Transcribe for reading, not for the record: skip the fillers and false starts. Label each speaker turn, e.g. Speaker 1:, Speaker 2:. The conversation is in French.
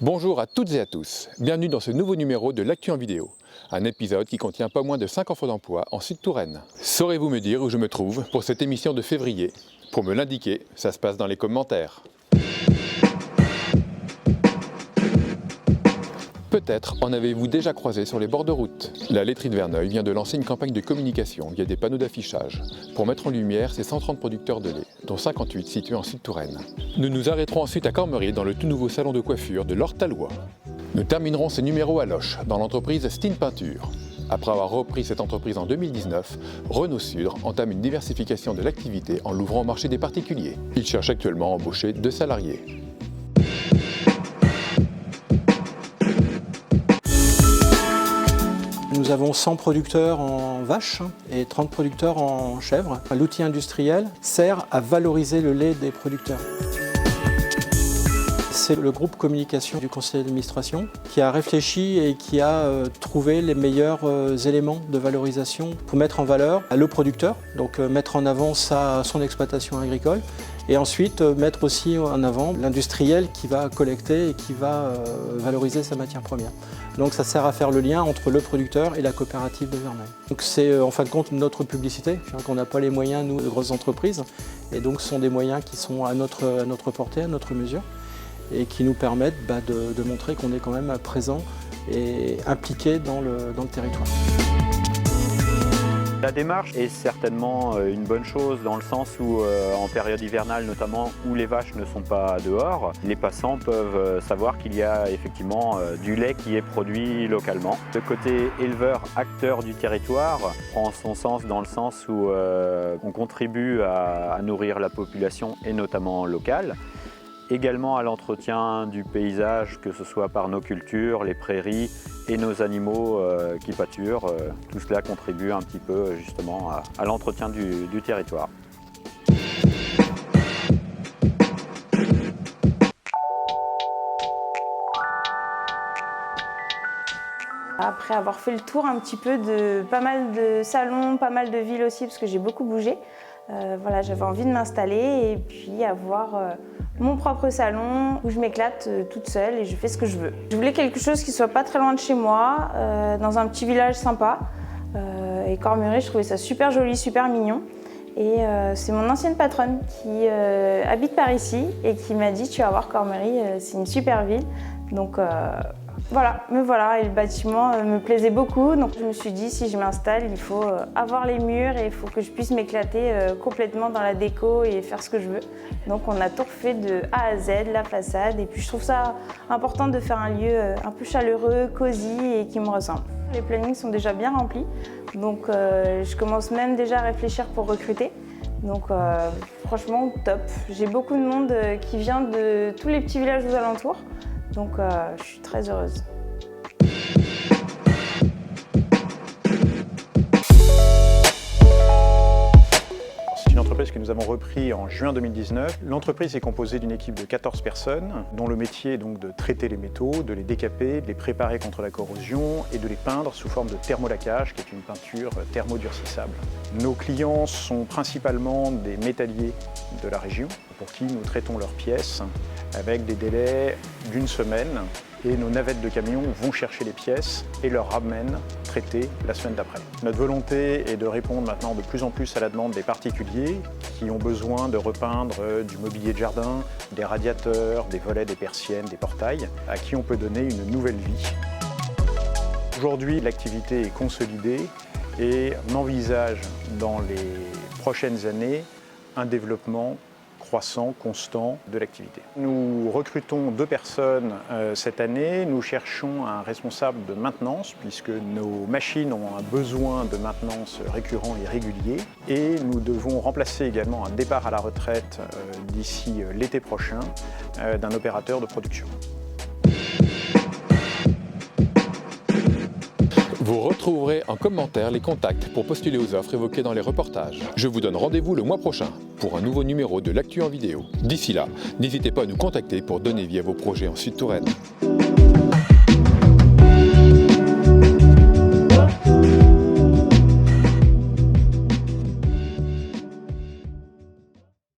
Speaker 1: Bonjour à toutes et à tous, bienvenue dans ce nouveau numéro de l'Actu en vidéo, un épisode qui contient pas moins de 5 offres d'emploi en Sud-Touraine. Saurez-vous me dire où je me trouve pour cette émission de février? Pour me l'indiquer, ça se passe dans les commentaires. Peut-être en avez-vous déjà croisé sur les bords de route. La laiterie de Verneuil vient de lancer une campagne de communication via des panneaux d'affichage pour mettre en lumière ses 130 producteurs de lait, dont 58 situés en Sud-Touraine. Nous nous arrêterons ensuite à Cormery dans le tout nouveau salon de coiffure de l'Hortalois. Nous terminerons ce numéro à Loches, dans l'entreprise Steen Peinture. Après avoir repris cette entreprise en 2019, Renault Sudre entame une diversification de l'activité en l'ouvrant au marché des particuliers. Il cherche actuellement à embaucher 2 salariés.
Speaker 2: Nous avons 100 producteurs en vaches et 30 producteurs en chèvres. L'outil industriel sert à valoriser le lait des producteurs. C'est le groupe communication du conseil d'administration qui a réfléchi et qui a trouvé les meilleurs éléments de valorisation pour mettre en valeur le producteur, donc mettre en avant son exploitation agricole, et ensuite mettre aussi en avant l'industriel qui va collecter et qui va valoriser sa matière première. Donc ça sert à faire le lien entre le producteur et la coopérative de Verneuil. Donc c'est en fin de compte notre publicité, on n'a pas les moyens, nous, de grosses entreprises, et donc ce sont des moyens qui sont à notre portée, à notre mesure, et qui nous permettent de montrer qu'on est quand même présent et impliqué dans le territoire.
Speaker 3: La démarche est certainement une bonne chose dans le sens où, en période hivernale notamment, où les vaches ne sont pas dehors, les passants peuvent savoir qu'il y a effectivement du lait qui est produit localement. Le côté éleveur, acteur du territoire, prend son sens dans le sens où on contribue à nourrir la population et notamment locale. Également à l'entretien du paysage, que ce soit par nos cultures, les prairies et nos animaux qui pâturent. Tout cela contribue un petit peu justement à l'entretien du territoire.
Speaker 4: Après avoir fait le tour un petit peu de pas mal de salons, pas mal de villes aussi, parce que j'ai beaucoup bougé, voilà, j'avais envie de m'installer et puis avoir mon propre salon où je m'éclate toute seule et je fais ce que je veux. Je voulais quelque chose qui soit pas très loin de chez moi, dans un petit village sympa. Et Cormery, je trouvais ça super joli, super mignon. Et c'est mon ancienne patronne qui habite par ici et qui m'a dit « Tu vas voir Cormery, c'est une super ville ». Donc voilà, me voilà, et le bâtiment me plaisait beaucoup, donc je me suis dit si je m'installe, il faut avoir les murs et il faut que je puisse m'éclater complètement dans la déco et faire ce que je veux. Donc on a tout refait de A à Z, la façade, et puis je trouve ça important de faire un lieu un peu chaleureux, cosy et qui me ressemble. Les plannings sont déjà bien remplis, donc je commence même déjà à réfléchir pour recruter. Donc franchement top, j'ai beaucoup de monde qui vient de tous les petits villages aux alentours. Donc je suis très heureuse.
Speaker 5: C'est une entreprise que nous avons repris en juin 2019. L'entreprise est composée d'une équipe de 14 personnes, dont le métier est donc de traiter les métaux, de les décaper, de les préparer contre la corrosion et de les peindre sous forme de thermolaquage, qui est une peinture thermodurcissable. Nos clients sont principalement des métalliers de la région, pour qui nous traitons leurs pièces avec des délais d'1 semaine, et nos navettes de camions vont chercher les pièces et leur ramènent traitées la semaine d'après. Notre volonté est de répondre maintenant de plus en plus à la demande des particuliers qui ont besoin de repeindre du mobilier de jardin, des radiateurs, des volets, des persiennes, des portails, à qui on peut donner une nouvelle vie. Aujourd'hui, l'activité est consolidée et on envisage dans les prochaines années un développement croissant, constant de l'activité. Nous recrutons 2 personnes cette année. Nous cherchons un responsable de maintenance puisque nos machines ont un besoin de maintenance récurrent et régulier. Et nous devons remplacer également un départ à la retraite d'ici l'été prochain d'un opérateur de production.
Speaker 1: Vous retrouverez en commentaire les contacts pour postuler aux offres évoquées dans les reportages. Je vous donne rendez-vous le mois prochain pour un nouveau numéro de l'Actu en vidéo. D'ici là, n'hésitez pas à nous contacter pour donner vie à vos projets en Sud-Touraine.